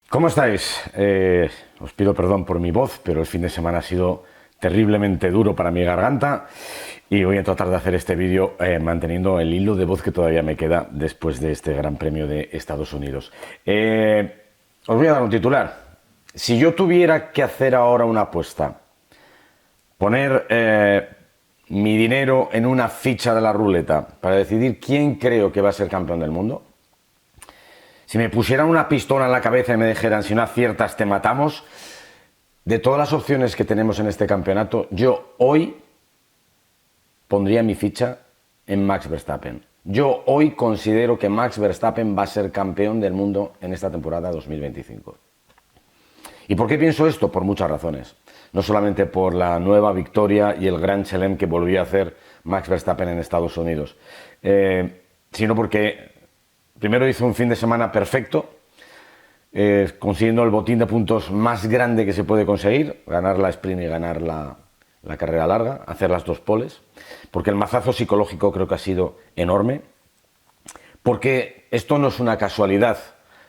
¿Cómo estáis? Os pido perdón por mi voz, pero el fin de semana ha sido terriblemente duro para mi garganta y voy a tratar de hacer este vídeo manteniendo el hilo de voz que todavía me queda después de este Gran Premio de Estados Unidos. Os voy a dar un titular. Si yo tuviera que hacer ahora una apuesta, poner mi dinero en una ficha de la ruleta para decidir quién creo que va a ser campeón del mundo, si me pusieran una pistola en la cabeza y me dijeran si no aciertas te matamos, de todas las opciones que tenemos en este campeonato, yo hoy pondría mi ficha en Max Verstappen. Yo hoy considero que Max Verstappen va a ser campeón del mundo en esta temporada 2025. ¿Y por qué pienso esto? Por muchas razones. No solamente por la nueva victoria y el gran chelem que volvió a hacer Max Verstappen en Estados Unidos, sino porque primero hizo un fin de semana perfecto, consiguiendo el botín de puntos más grande que se puede conseguir, ganar la sprint y ganar la carrera larga, hacer las dos poles, porque el mazazo psicológico creo que ha sido enorme, porque esto no es una casualidad,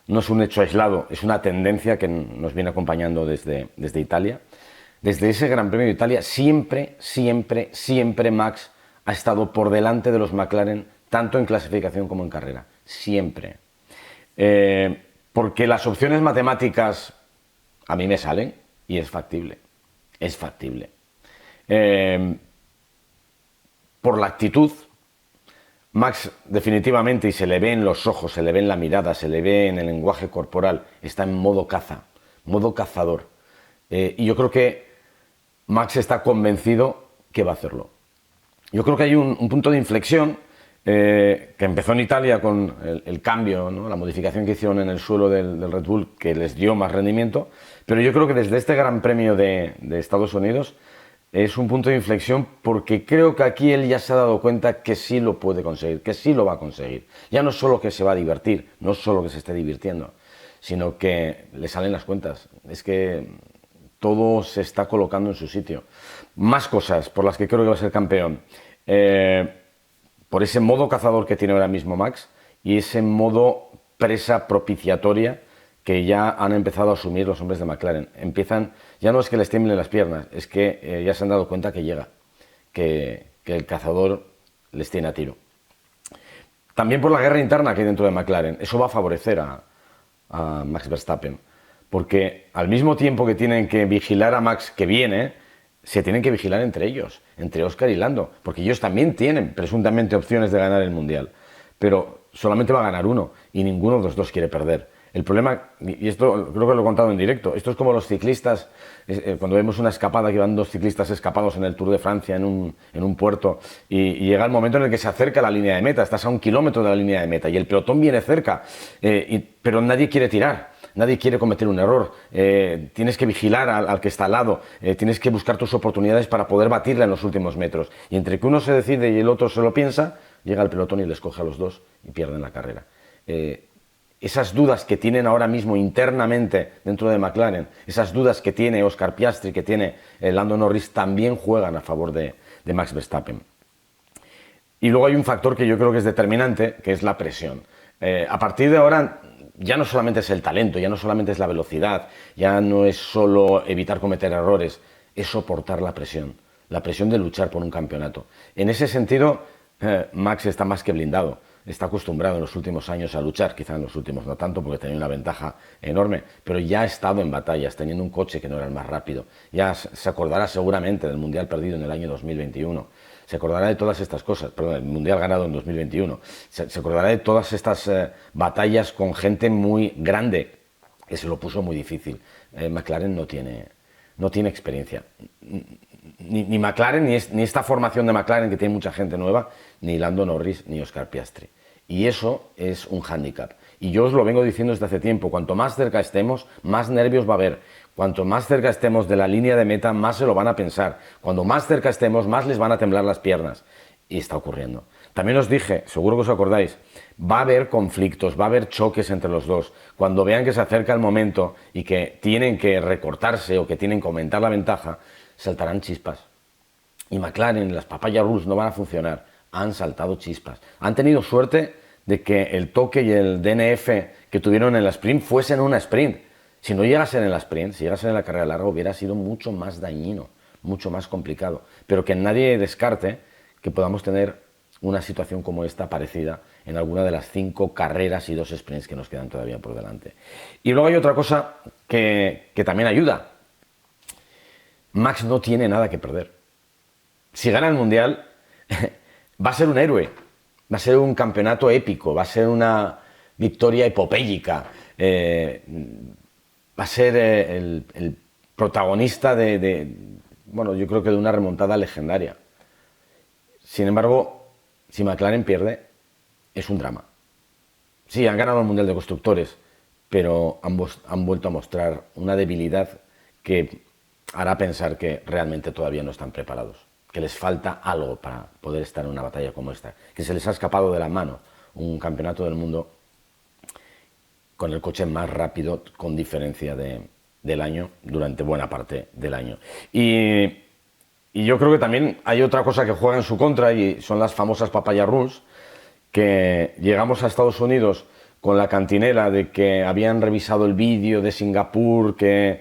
no es un hecho aislado, es una tendencia que nos viene acompañando desde Italia. Desde ese Gran Premio de Italia siempre Max ha estado por delante de los McLaren, tanto en clasificación como en carrera. Siempre. Porque las opciones matemáticas a mí me salen y es factible. Es factible. Por la actitud, Max definitivamente, y se le ve en los ojos, se le ve en la mirada, se le ve en el lenguaje corporal, está en modo caza, modo cazador. Y yo creo que Max está convencido que va a hacerlo. Yo creo que hay un punto de inflexión que empezó en Italia con el cambio, ¿no? La modificación que hicieron en el suelo del Red Bull, que les dio más rendimiento, pero yo creo que desde este Gran Premio de Estados Unidos es un punto de inflexión porque creo que aquí él ya se ha dado cuenta que sí lo puede conseguir, que sí lo va a conseguir. Ya no solo que se va a divertir, no solo que se esté divirtiendo, sino que le salen las cuentas. Es que todo se está colocando en su sitio. Más cosas por las que creo que va a ser campeón. Por ese modo cazador que tiene ahora mismo Max y ese modo presa propiciatoria que ya han empezado a asumir los hombres de McLaren. Empiezan, ya no es que les tiemblen las piernas, es que ya se han dado cuenta que llega, que el cazador les tiene a tiro. También por la guerra interna que hay dentro de McLaren, eso va a favorecer a Max Verstappen, porque al mismo tiempo que tienen que vigilar a Max que viene, se tienen que vigilar entre ellos, entre Oscar y Lando, porque ellos también tienen presuntamente opciones de ganar el Mundial, pero solamente va a ganar uno y ninguno de los dos quiere perder. El problema, y esto creo que lo he contado en directo, esto es como los ciclistas, cuando vemos una escapada que van dos ciclistas escapados en el Tour de Francia en un puerto y llega el momento en el que se acerca la línea de meta, estás a 1 kilómetro de la línea de meta y el pelotón viene cerca, pero nadie quiere tirar. Nadie quiere cometer un error, tienes que vigilar al que está al lado, tienes que buscar tus oportunidades para poder batirla en los últimos metros. Y entre que uno se decide y el otro se lo piensa, llega el pelotón y les coge a los dos y pierden la carrera. Esas dudas que tienen ahora mismo internamente dentro de McLaren, esas dudas que tiene Oscar Piastri, que tiene Lando Norris, también juegan a favor de Max Verstappen. Y luego hay un factor que yo creo que es determinante, que es la presión. A partir de ahora ya no solamente es el talento, ya no solamente es la velocidad, ya no es solo evitar cometer errores, es soportar la presión de luchar por un campeonato. En ese sentido, Max está más que blindado, está acostumbrado en los últimos años a luchar, quizá en los últimos no tanto porque tenía una ventaja enorme, pero ya ha estado en batallas, teniendo un coche que no era el más rápido. Ya se acordará seguramente del Mundial perdido en el año 2021. Se acordará de todas estas cosas, perdón, el Mundial ganado en 2021. Se acordará de todas estas batallas con gente muy grande, que se lo puso muy difícil. McLaren no tiene experiencia. Ni McLaren, ni esta formación de McLaren que tiene mucha gente nueva, ni Lando Norris, ni Oscar Piastri. Y eso es un hándicap. Y yo os lo vengo diciendo desde hace tiempo. Cuanto más cerca estemos, más nervios va a haber. Cuanto más cerca estemos de la línea de meta, más se lo van a pensar. Cuando más cerca estemos, más les van a temblar las piernas. Y está ocurriendo. También os dije, seguro que os acordáis, va a haber conflictos, va a haber choques entre los dos. Cuando vean que se acerca el momento y que tienen que recortarse o que tienen que aumentar la ventaja, saltarán chispas. Y McLaren, las papaya rules no van a funcionar. Han saltado chispas. Han tenido suerte de que el toque y el DNF que tuvieron en la sprint fuesen una sprint. Si no llegasen en la sprint, si llegasen en la carrera larga, hubiera sido mucho más dañino, mucho más complicado. Pero que nadie descarte que podamos tener una situación como esta parecida en alguna de las 5 carreras y 2 sprints que nos quedan todavía por delante. Y luego hay otra cosa que también ayuda. Max no tiene nada que perder. Si gana el Mundial, va a ser un héroe, va a ser un campeonato épico, va a ser una victoria epopéyica, va a ser el protagonista bueno, yo creo que de una remontada legendaria. Sin embargo, si McLaren pierde, es un drama. Sí, han ganado el Mundial de Constructores, pero han vuelto a mostrar una debilidad que hará pensar que realmente todavía no están preparados, que les falta algo para poder estar en una batalla como esta, que se les ha escapado de la mano un campeonato del mundo con el coche más rápido con diferencia del año durante buena parte del año. Y yo creo que también hay otra cosa que juega en su contra y son las famosas papaya rules, que llegamos a Estados Unidos con la cantinela de que habían revisado el vídeo de Singapur, que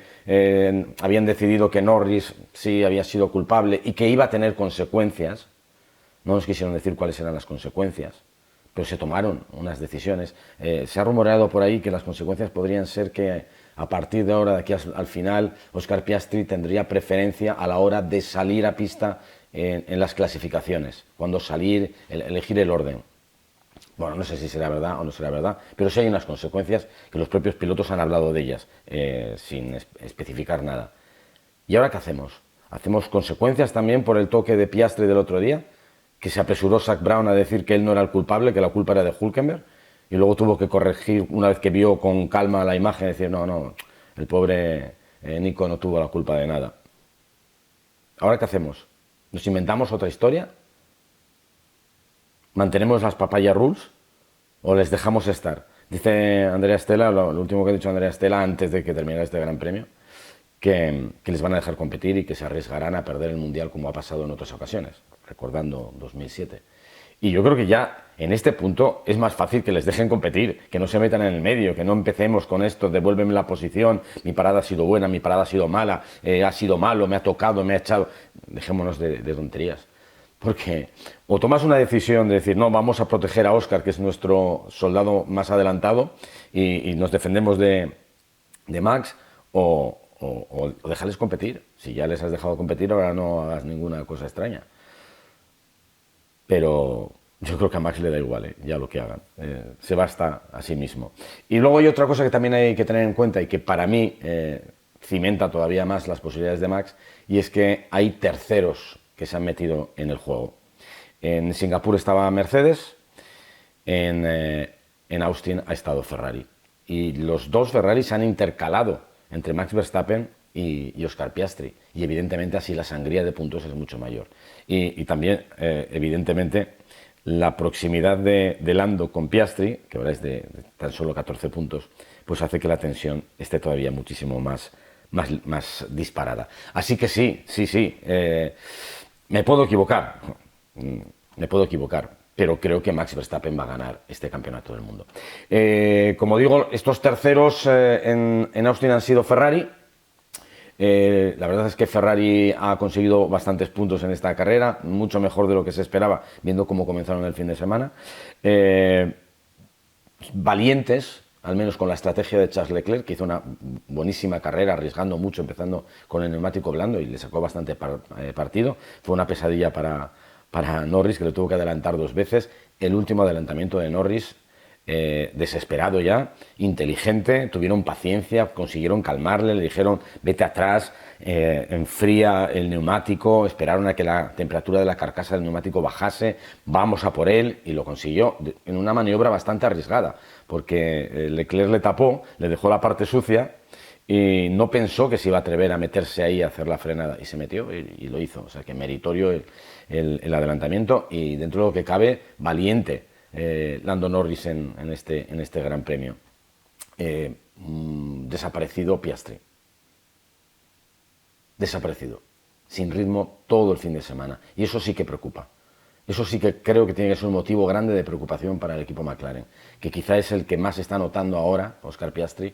habían decidido que Norris sí había sido culpable y que iba a tener consecuencias. No nos quisieron decir cuáles eran las consecuencias, pero se tomaron unas decisiones. Se ha rumoreado por ahí que las consecuencias podrían ser que a partir de ahora, de aquí al final, Oscar Piastri tendría preferencia a la hora de salir a pista en las clasificaciones, cuando salir, elegir el orden. Bueno, no sé si será verdad o no será verdad, pero sí hay unas consecuencias que los propios pilotos han hablado de ellas, sin especificar nada. ¿Y ahora qué hacemos? ¿Hacemos consecuencias también por el toque de Piastri del otro día? Que se apresuró Zak Brown a decir que él no era el culpable, que la culpa era de Hülkenberg, y luego tuvo que corregir una vez que vio con calma la imagen, decir, no, el pobre Nico no tuvo la culpa de nada. ¿Ahora qué hacemos? ¿Nos inventamos otra historia? ¿Mantenemos las papaya rules o les dejamos estar? Dice Andrea Stella, lo último que ha dicho Andrea Stella antes de que terminara este Gran Premio, que les van a dejar competir y que se arriesgarán a perder el Mundial como ha pasado en otras ocasiones, recordando 2007. Y yo creo que ya en este punto es más fácil que les dejen competir, que no se metan en el medio, que no empecemos con esto, devuélveme la posición, mi parada ha sido buena, mi parada ha sido mala, ha sido malo, me ha tocado, me ha echado. Dejémonos de tonterías. Porque o tomas una decisión de decir, no, vamos a proteger a Oscar, que es nuestro soldado más adelantado, y nos defendemos de Max, o dejarles competir. Si ya les has dejado competir, ahora no hagas ninguna cosa extraña. Pero yo creo que a Max le da igual, ya lo que hagan. Se basta a sí mismo. Y luego hay otra cosa que también hay que tener en cuenta y que para mí cimenta todavía más las posibilidades de Max, y es que hay terceros que se han metido en el juego. En Singapur estaba Mercedes, en Austin ha estado Ferrari. Y los dos Ferrari se han intercalado entre Max Verstappen y Oscar Piastri. Y evidentemente así la sangría de puntos es mucho mayor. Y también, evidentemente, la proximidad de Lando con Piastri, que ahora es de tan solo 14 puntos, pues hace que la tensión esté todavía muchísimo más disparada. Así que sí. Me puedo equivocar, pero creo que Max Verstappen va a ganar este campeonato del mundo. Como digo, estos terceros en Austin han sido Ferrari. La verdad es que Ferrari ha conseguido bastantes puntos en esta carrera, mucho mejor de lo que se esperaba, viendo cómo comenzaron el fin de semana. Valientes, al menos con la estrategia de Charles Leclerc, que hizo una buenísima carrera, arriesgando mucho, empezando con el neumático blando y le sacó bastante partido. Fue una pesadilla para Norris, que le tuvo que adelantar 2 veces. El último adelantamiento de Norris, desesperado ya, inteligente, tuvieron paciencia, consiguieron calmarle, le dijeron vete atrás, enfría el neumático, esperaron a que la temperatura de la carcasa del neumático bajase, vamos a por él, y lo consiguió en una maniobra bastante arriesgada, porque Leclerc le tapó, le dejó la parte sucia y no pensó que se iba a atrever a meterse ahí a hacer la frenada, y se metió y lo hizo. O sea que meritorio el adelantamiento, y dentro de lo que cabe, valiente Lando Norris en este Gran Premio. Desaparecido Piastri. Desaparecido. Sin ritmo todo el fin de semana. Y eso sí que preocupa. Eso sí que creo que tiene que ser un motivo grande de preocupación para el equipo McLaren, que quizá es el que más está notando ahora, Oscar Piastri,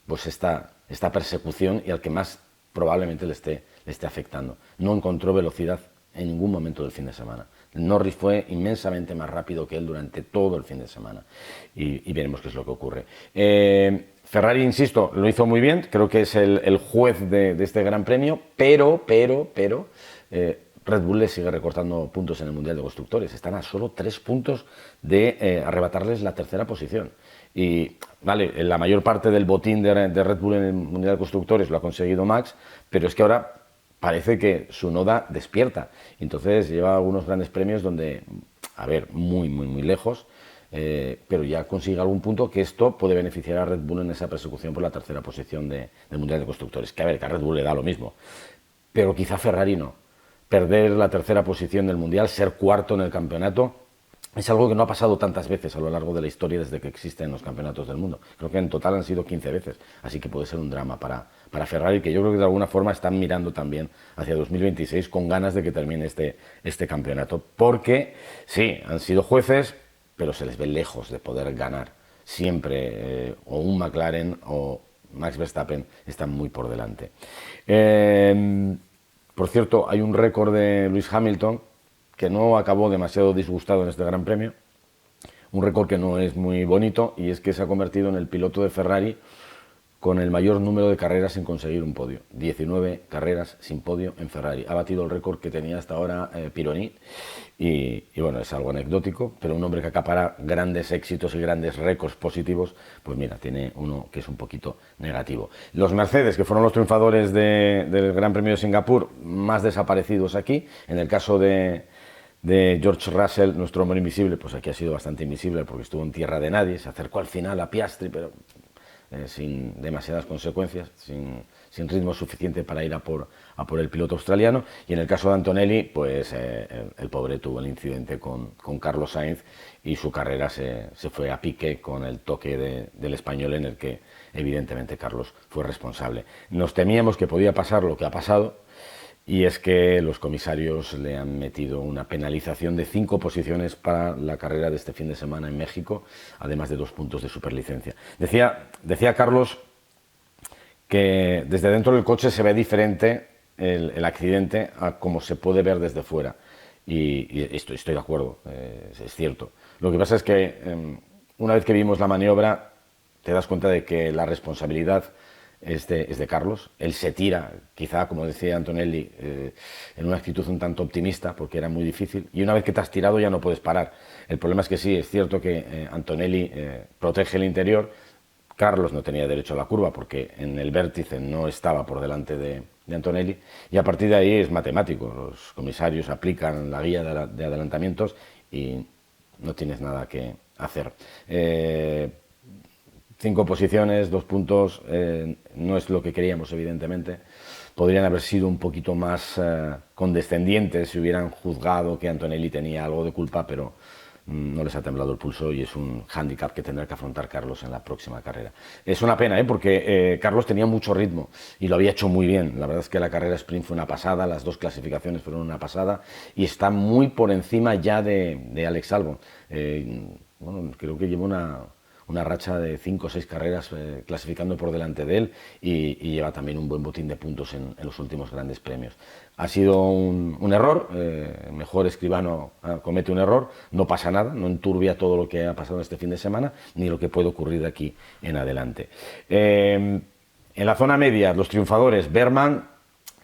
pues esta persecución y al que más probablemente le esté afectando. No encontró velocidad en ningún momento del fin de semana. Norris fue inmensamente más rápido que él durante todo el fin de semana y veremos qué es lo que ocurre. Ferrari, insisto, lo hizo muy bien, creo que es el juez de este Gran Premio, pero Red Bull le sigue recortando puntos en el Mundial de Constructores. Están a solo 3 puntos de arrebatarles la tercera posición. Y vale, la mayor parte del botín de Red Bull en el Mundial de Constructores lo ha conseguido Max, pero es que ahora parece que su Noda despierta. Entonces lleva algunos grandes premios donde, a ver, muy lejos, pero ya consigue algún punto que esto puede beneficiar a Red Bull en esa persecución por la tercera posición del Mundial de Constructores. Que a ver, que a Red Bull le da lo mismo, pero quizá Ferrari no. Perder la tercera posición del Mundial, ser cuarto en el campeonato, es algo que no ha pasado tantas veces a lo largo de la historia desde que existen los campeonatos del mundo. Creo que en total han sido 15 veces, así que puede ser un drama para Ferrari, que yo creo que de alguna forma están mirando también hacia 2026 con ganas de que termine este campeonato. Porque sí, han sido jueces, pero se les ve lejos de poder ganar. Siempre o un McLaren o Max Verstappen están muy por delante. Por cierto, hay un récord de Lewis Hamilton que no acabó demasiado disgustado en este Gran Premio, un récord que no es muy bonito, y es que se ha convertido en el piloto de Ferrari con el mayor número de carreras sin conseguir un podio. 19 carreras sin podio en Ferrari. Ha batido el récord que tenía hasta ahora Pironi, y bueno, es algo anecdótico, pero un hombre que acapara grandes éxitos y grandes récords positivos, pues mira, tiene uno que es un poquito negativo. Los Mercedes, que fueron los triunfadores del Gran Premio de Singapur, más desaparecidos aquí. En el caso de George Russell, nuestro hombre invisible, pues aquí ha sido bastante invisible porque estuvo en tierra de nadie, se acercó al final a Piastri, pero sin demasiadas consecuencias, sin ritmo suficiente para ir a por el piloto australiano. Y en el caso de Antonelli, pues el pobre tuvo el incidente con Carlos Sainz y su carrera se fue a pique con el toque del español, en el que evidentemente Carlos fue responsable. Nos temíamos que podía pasar lo que ha pasado, y es que los comisarios le han metido una penalización de 5 posiciones para la carrera de este fin de semana en México, además de 2 puntos de superlicencia. Decía Carlos que desde dentro del coche se ve diferente el accidente a como se puede ver desde fuera. Y estoy de acuerdo, es cierto. Lo que pasa es que una vez que vimos la maniobra, te das cuenta de que la responsabilidad es de Carlos. Él se tira, quizá, como decía Antonelli, en una actitud un tanto optimista, porque era muy difícil, y una vez que te has tirado ya no puedes parar. El problema es que sí, es cierto que Antonelli protege el interior. Carlos no tenía derecho a la curva porque en el vértice no estaba por delante de Antonelli, y a partir de ahí es matemático. Los comisarios aplican la guía de adelantamientos y no tienes nada que hacer. 5 posiciones, 2 puntos, no es lo que queríamos, evidentemente. Podrían haber sido un poquito más condescendientes si hubieran juzgado que Antonelli tenía algo de culpa, pero no les ha temblado el pulso, y es un hándicap que tendrá que afrontar Carlos en la próxima carrera. Es una pena, porque Carlos tenía mucho ritmo y lo había hecho muy bien. La verdad es que la carrera sprint fue una pasada, las 2 clasificaciones fueron una pasada, y está muy por encima ya de Alex Albon. Bueno, creo que lleva una racha de 5 o 6 carreras clasificando por delante de él, y lleva también un buen botín de puntos en los últimos grandes premios. Ha sido un error, mejor escribano comete un error, no pasa nada, no enturbia todo lo que ha pasado este fin de semana, ni lo que puede ocurrir de aquí en adelante. En la zona media, los triunfadores, Berman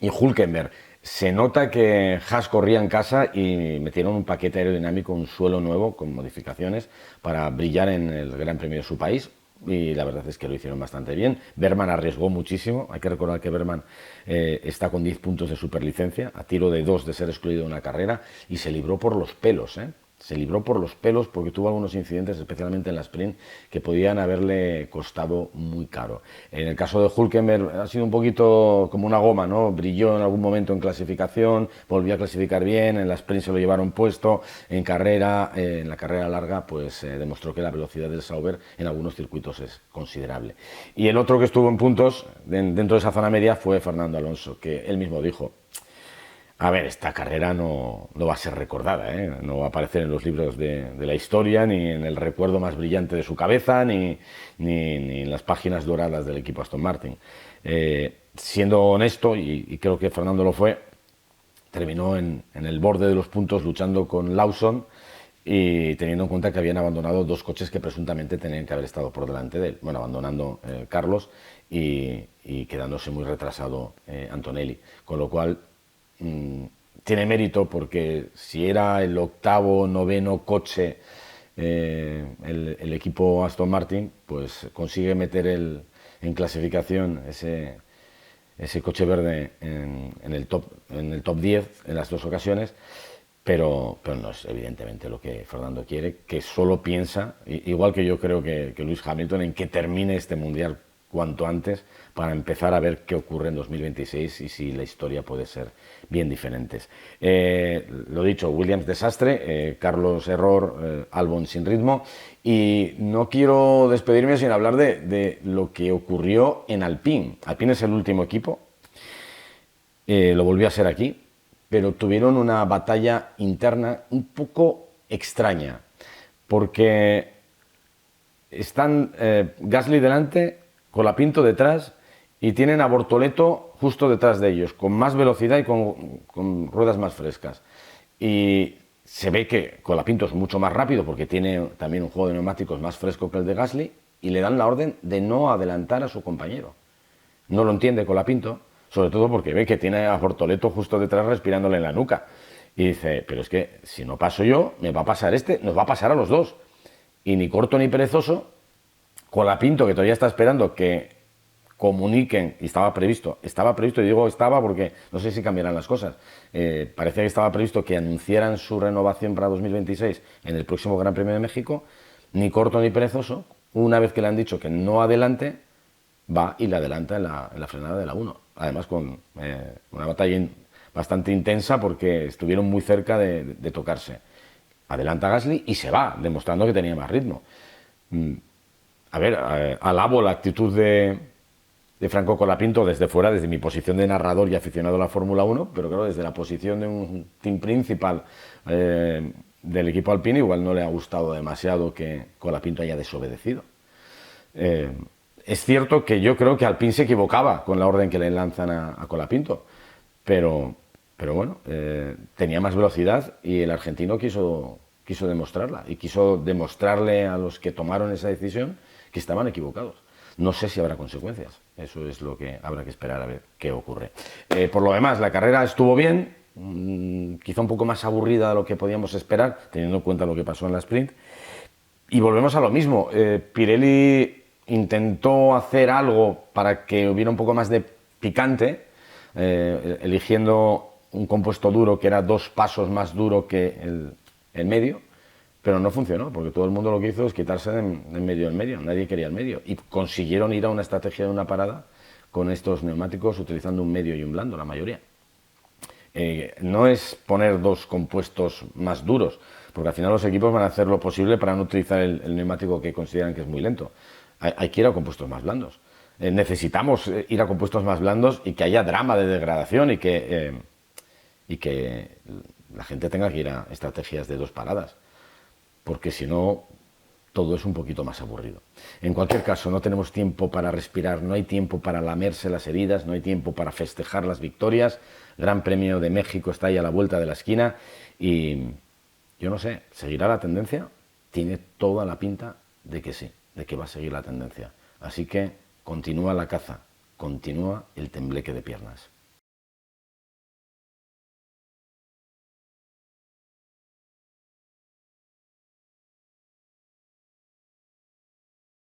y Hülkenberg. Se nota que Haas corría en casa y metieron un paquete aerodinámico, un suelo nuevo con modificaciones para brillar en el Gran Premio de su país, y la verdad es que lo hicieron bastante bien. Berman arriesgó muchísimo. Hay que recordar que Berman está con 10 puntos de superlicencia, a tiro de 2 de ser excluido de una carrera, y se libró por los pelos, Se libró por los pelos porque tuvo algunos incidentes, especialmente en la sprint, que podían haberle costado muy caro. En el caso de Hülkenberg ha sido un poquito como una goma, ¿no? Brilló en algún momento en clasificación, volvió a clasificar bien, en la sprint se lo llevaron puesto, en la carrera larga, pues demostró que la velocidad del Sauber en algunos circuitos es considerable. Y el otro que estuvo en puntos dentro de esa zona media fue Fernando Alonso, que él mismo dijo: A ver, esta carrera no va a ser recordada, ¿eh? No va a aparecer en los libros de la historia, ni en el recuerdo más brillante de su cabeza, ni en las páginas doradas del equipo Aston Martin. Siendo honesto, y creo que Fernando lo fue, terminó en el borde de los puntos luchando con Lawson y teniendo en cuenta que habían abandonado dos coches que presuntamente tenían que haber estado por delante de él. Bueno, abandonando Carlos y quedándose muy retrasado Antonelli. Con lo cual tiene mérito porque si era el octavo, noveno coche el equipo Aston Martin, pues consigue meter en clasificación ese coche verde en el top 10 en las dos ocasiones, pero no es evidentemente lo que Fernando quiere, que solo piensa, igual que yo creo que Lewis Hamilton, en que termine este Mundial cuanto antes para empezar a ver qué ocurre en 2026 y si la historia puede ser bien diferente. Lo dicho, Williams desastre, Carlos error, Albon sin ritmo, y no quiero despedirme sin hablar de lo que ocurrió en Alpine. Alpine es el último equipo, lo volvió a ser aquí, pero tuvieron una batalla interna un poco extraña, porque están Gasly delante, Colapinto detrás, y tienen a Bortoleto justo detrás de ellos, con más velocidad y con ruedas más frescas. Y se ve que Colapinto es mucho más rápido porque tiene también un juego de neumáticos más fresco que el de Gasly, y le dan la orden de no adelantar a su compañero. No lo entiende Colapinto, sobre todo porque ve que tiene a Bortoleto justo detrás respirándole en la nuca. Y dice, pero es que si no paso yo, me va a pasar este, nos va a pasar a los dos. Y ni corto ni perezoso, Colapinto, que todavía está esperando que comuniquen, y estaba previsto, y digo estaba porque no sé si cambiarán las cosas, parecía que estaba previsto que anunciaran su renovación para 2026 en el próximo Gran Premio de México, ni corto ni perezoso, una vez que le han dicho que no adelante, va y le adelanta en la frenada de la 1, además con una batalla bastante intensa porque estuvieron muy cerca de tocarse. Adelanta Gasly y se va, demostrando que tenía más ritmo. A ver, alabo la actitud de Franco Colapinto desde fuera, desde mi posición de narrador y aficionado a la Fórmula 1, pero claro, desde la posición de un team principal del equipo Alpine, igual no le ha gustado demasiado que Colapinto haya desobedecido. Es cierto que yo creo que Alpine se equivocaba con la orden que le lanzan a Colapinto, pero bueno, tenía más velocidad y el argentino quiso demostrarla y quiso demostrarle a los que tomaron esa decisión que estaban equivocados. No sé si habrá consecuencias, eso es lo que habrá que esperar a ver qué ocurre. Por lo demás, la carrera estuvo bien, quizá un poco más aburrida de lo que podíamos esperar, teniendo en cuenta lo que pasó en la sprint. Y volvemos a lo mismo, Pirelli intentó hacer algo para que hubiera un poco más de picante, eligiendo un compuesto duro que era 2 pasos más duro que el medio, pero no funcionó, porque todo el mundo lo que hizo es quitarse de medio el medio, nadie quería el medio, y consiguieron ir a una estrategia de una parada con estos neumáticos utilizando un medio y un blando, la mayoría. No es poner 2 compuestos más duros, porque al final los equipos van a hacer lo posible para no utilizar el neumático que consideran que es muy lento. Hay que ir a compuestos más blandos. Necesitamos ir a compuestos más blandos y que haya drama de degradación y que la gente tenga que ir a estrategias de 2 paradas, porque si no, todo es un poquito más aburrido. En cualquier caso, no tenemos tiempo para respirar, no hay tiempo para lamerse las heridas, no hay tiempo para festejar las victorias. Gran Premio de México está ahí a la vuelta de la esquina y yo no sé, ¿seguirá la tendencia? Tiene toda la pinta de que sí, de que va a seguir la tendencia. Así que continúa la caza, continúa el tembleque de piernas.